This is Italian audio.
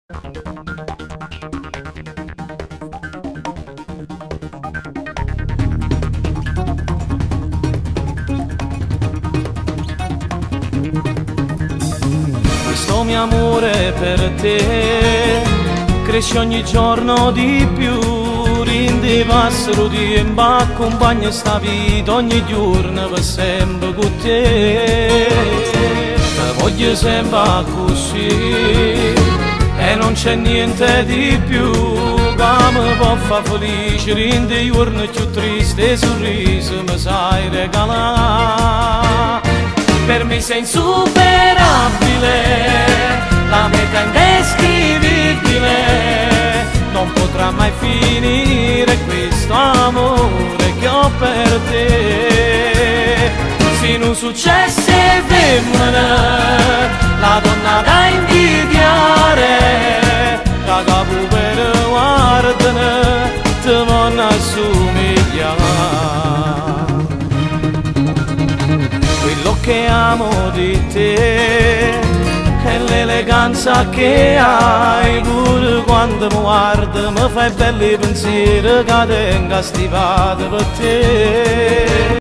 Questo mio amore per te cresce ogni giorno di più, rindi passero di mi accompagna sta vita ogni giorno per sempre con te. Te voglio sempre così e non c'è niente di più che mi può far felice, rindi giorni più triste e sorriso mi sai regalare. Per me sei insuperabile, la meta indescrivibile, non potrà mai finire questo amore che ho per te. Se non successe femmina, la donna da invidiare, la capo per guardare, ti voglio assomigliare. Quello che amo di te è l'eleganza che hai, pure quando mi guardi mi fai belli pensieri che tengo stivati per te.